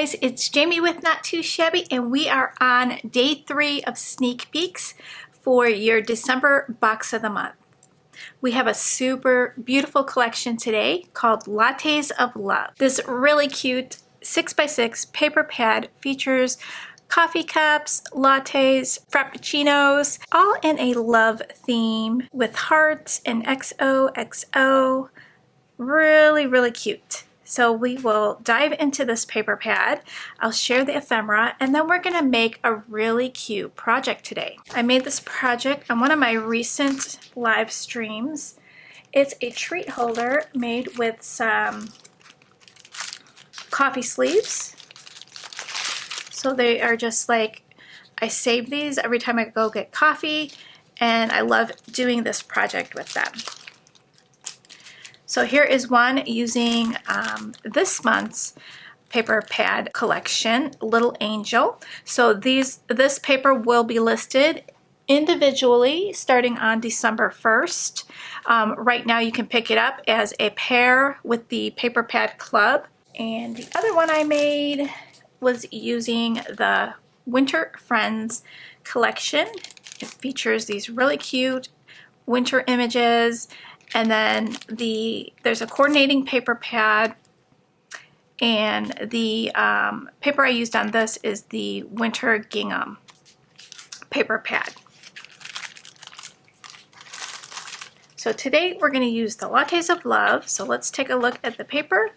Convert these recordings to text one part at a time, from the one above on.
guys, it's Jamie with Not Too Shabby, and we are on day 3 of sneak peeks for your December box of the month. We have a super beautiful collection today called Lattes of Love. This really cute 6x6 paper pad features coffee cups, lattes, frappuccinos, all in a love theme with hearts and XOXO. Really cute. So we will dive into this paper pad. I'll share the ephemera, and then we're gonna make a really cute project today. I made this project on one of my recent live streams. It's a treat holder made with some coffee sleeves. So they are just like, I save these every time I go get coffee, and I love doing this project with them. So here is one using this month's paper pad collection, Little Angel. So this paper will be listed individually starting on December 1st. Right now you can pick it up as a pair with the Paper Pad Club. And the other one I made was using the Winter Friends collection. It features these really cute winter images. And then there's a coordinating paper pad, and the paper I used on this is the Winter Gingham paper pad. So today we're going to use the Lattes of Love. So let's take a look at the paper.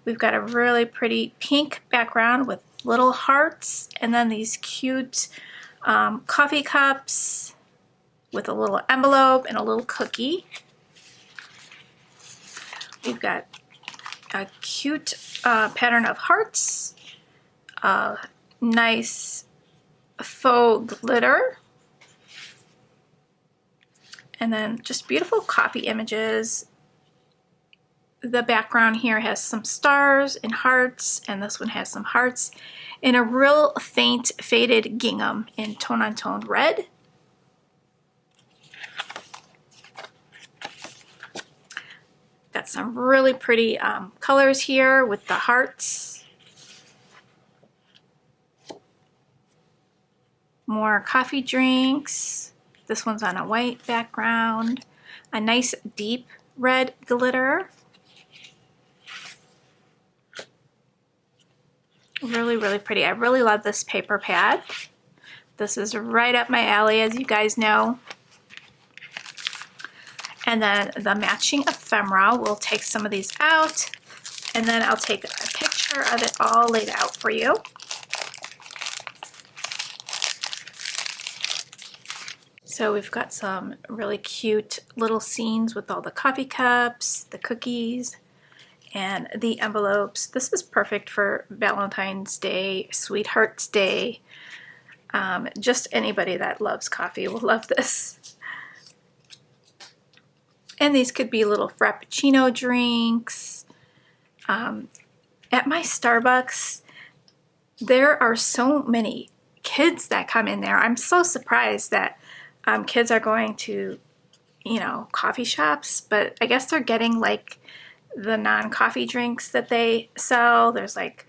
We've got a really pretty pink background with little hearts, and then these cute coffee cups with a little envelope and a little cookie. We've got a cute pattern of hearts, nice faux glitter, and then just beautiful coffee images. The background here has some stars and hearts, and this one has some hearts in a real faint faded gingham in tone-on-tone red. Got some really pretty colors here with the hearts. More coffee drinks. This one's on a white background. A nice deep red glitter. Really pretty. I really love this paper pad. This is right up my alley, as you guys know. And then the matching ephemera, we'll take some of these out, and then I'll take a picture of it all laid out for you. So we've got some really cute little scenes with all the coffee cups, the cookies, and the envelopes. This is perfect for Valentine's Day, Sweetheart's Day. Just anybody that loves coffee will love this. And these could be little frappuccino drinks. At my Starbucks, there are so many kids that come in there. I'm so surprised that kids are going to, coffee shops, but I guess they're getting like the non-coffee drinks that they sell. There's like,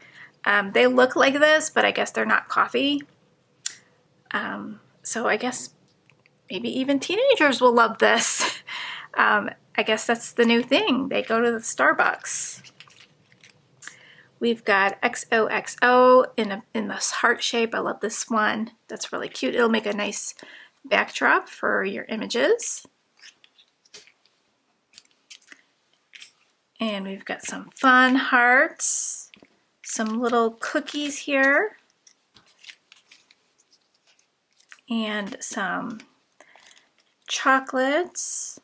they look like this, but I guess they're not coffee. So I guess maybe even teenagers will love this. I guess that's the new thing. They go to the Starbucks. We've got XOXO in this heart shape. I love this one. That's really cute. It'll make a nice backdrop for your images. And we've got some fun hearts, some little cookies here, and some chocolates.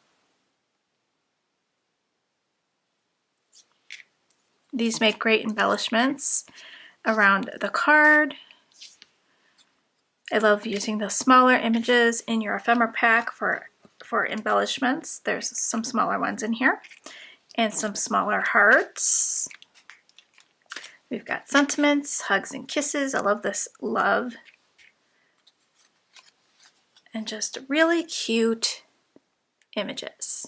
These make great embellishments around the card. I love using the smaller images in your ephemera pack for embellishments. There's some smaller ones in here, and some smaller hearts. We've got sentiments, hugs and kisses. I love this love. And just really cute images.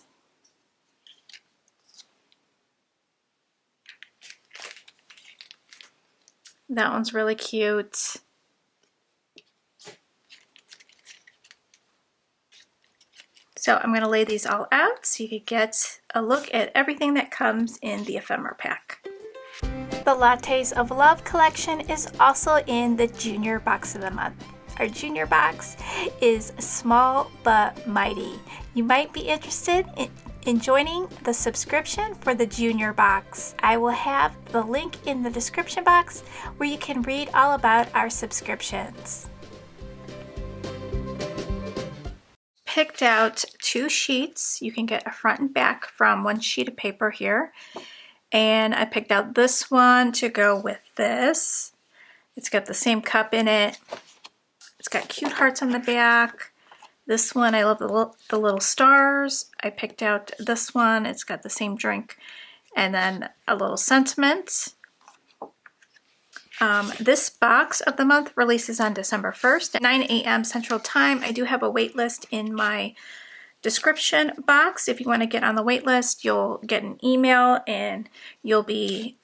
That one's really cute. So I'm going to lay these all out so you can get a look at everything that comes in the ephemera pack. The Lattes of Love collection is also in the Junior Box of the Month. Our Junior Box is small but mighty. You might be interested in joining the subscription for the Junior Box. I will have the link in the description box where you can read all about our subscriptions. Picked out 2 sheets. You can get a front and back from one sheet of paper here. And I picked out this one to go with this. It's got the same cup in it. It's got cute hearts on the back. This one, I love the little stars. I picked out this one. It's got the same drink and then a little sentiment. This box of the month releases on December 1st at 9 a.m. Central Time. I do have a wait list in my description box. If you want to get on the wait list, you'll get an email and you'll be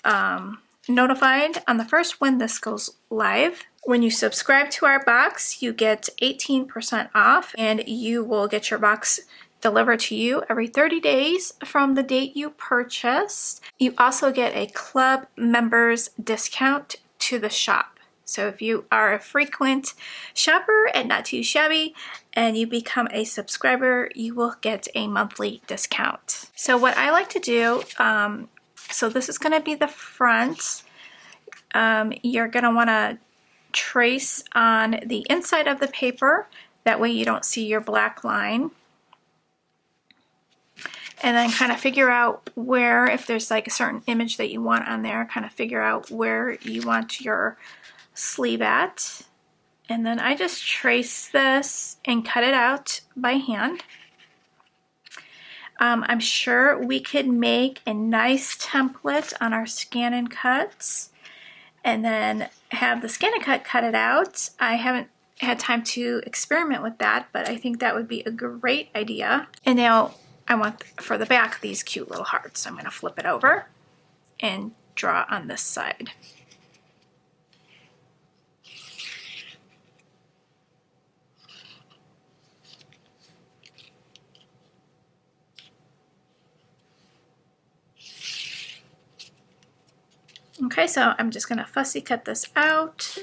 notified on the first when this goes live. When you subscribe to our box, you get 18% off and you will get your box delivered to you every 30 days from the date you purchased. You also get a club members discount to the shop. So if you are a frequent shopper at Not Too Shabby and you become a subscriber, you will get a monthly discount. So what I like to do, so this is going to be the front. You're going to want to trace on the inside of the paper. That way you don't see your black line. And then kind of figure out where, if there's like a certain image that you want on there, kind of figure out where you want your sleeve at. And then I just trace this and cut it out by hand. I'm sure we could make a nice template on our scan and cuts and then have the scan and cut it out. I haven't had time to experiment with that, but I think that would be a great idea. And now I want, for the back, these cute little hearts. I'm going to flip it over and draw on this side. Okay, so I'm just going to fussy cut this out.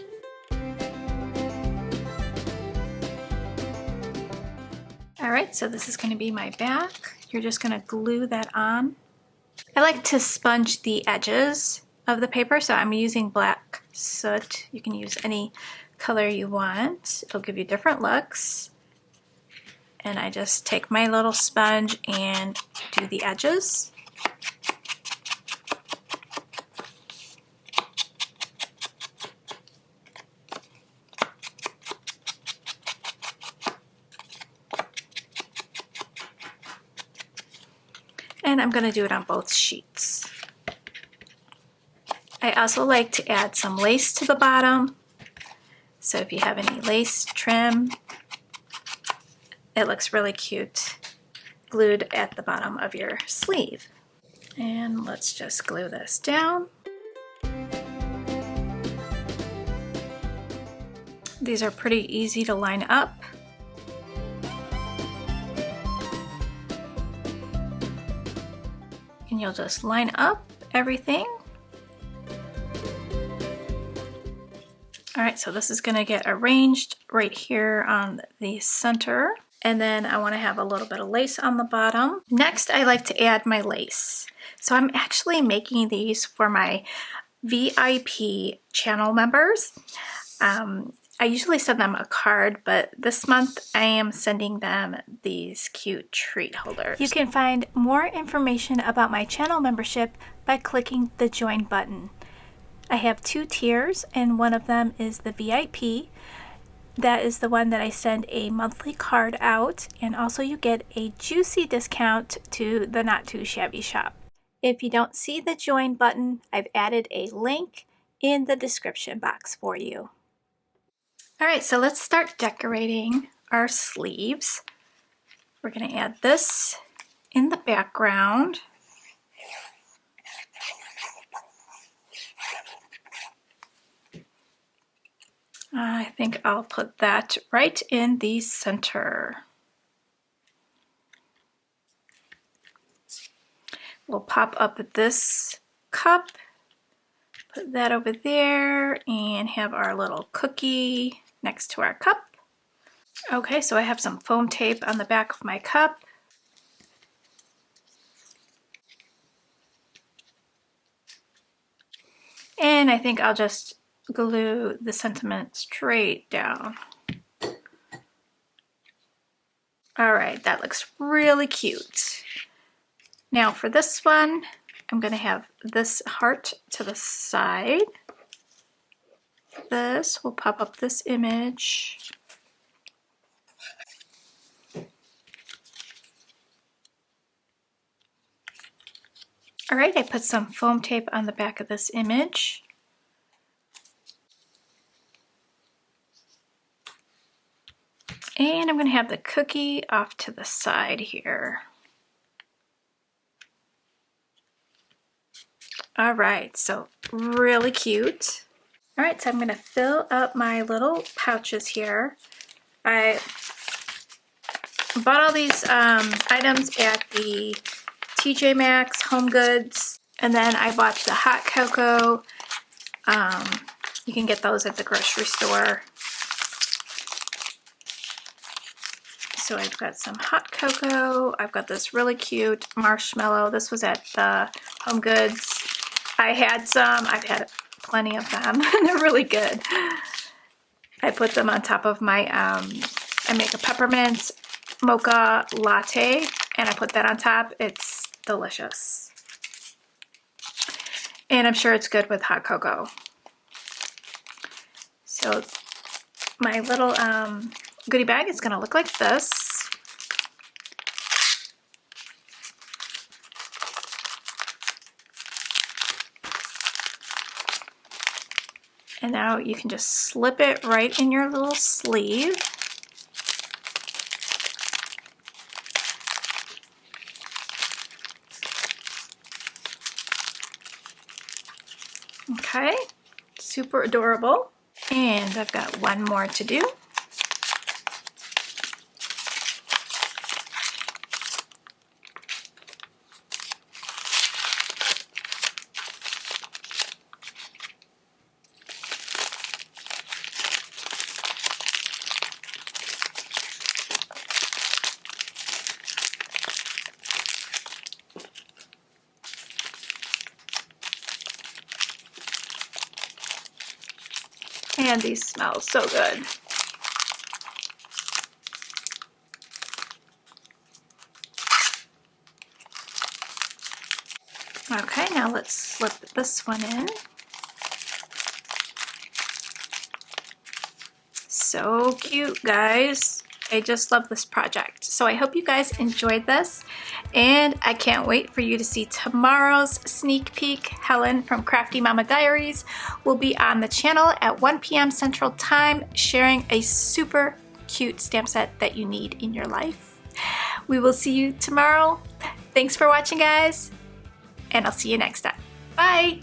All right, so this is going to be my back. You're just going to glue that on. I like to sponge the edges of the paper, so I'm using black soot. You can use any color you want. It'll give you different looks. And I just take my little sponge and do the edges. And I'm going to do it on both sheets. I also like to add some lace to the bottom. So if you have any lace trim, it looks really cute glued at the bottom of your sleeve. And let's just glue this down. These are pretty easy to line up. And you'll just line up everything. All right, so this is gonna get arranged right here on the center. And then I wanna have a little bit of lace on the bottom. Next, I like to add my lace. So I'm actually making these for my VIP channel members. I usually send them a card, but this month I am sending them these cute treat holders. You can find more information about my channel membership by clicking the join button. I have 2 tiers, and one of them is the VIP. That is the one that I send a monthly card out, and also you get a juicy discount to the Not Too Shabby shop. If you don't see the join button, I've added a link in the description box for you. All right, so let's start decorating our sleeves. We're going to add this in the background. I think I'll put that right in the center. We'll pop up this cup, put that over there, and have our little cookie next to our cup. Okay, so I have some foam tape on the back of my cup. And I think I'll just glue the sentiment straight down. All right, that looks really cute. Now for this one, I'm gonna have this heart to the side. This will pop up this image. All right, I put some foam tape on the back of this image. And I'm gonna have the cookie off to the side here. All right, so really cute. All right, so I'm gonna fill up my little pouches here. I bought all these items at the TJ Maxx, Home Goods, and then I bought the hot cocoa. You can get those at the grocery store. So I've got some hot cocoa. I've got this really cute marshmallow. This was at the Home Goods. I had some. I've had plenty of them. They're really good. I put them on top of my, I make a peppermint mocha latte, and I put that on top. It's delicious. And I'm sure it's good with hot cocoa. So my little goodie bag is gonna look like this. And now you can just slip it right in your little sleeve. Okay, super adorable. And I've got one more to do. And these smell so good. Okay, now let's slip this one in. So cute, guys. I just love this project. So I hope you guys enjoyed this, and I can't wait for you to see tomorrow's sneak peek. Helen from Crafty Mama Diaries will be on the channel at 1 p.m. Central Time, sharing a super cute stamp set that you need in your life. We will see you tomorrow. Thanks for watching, guys, and I'll see you next time. Bye!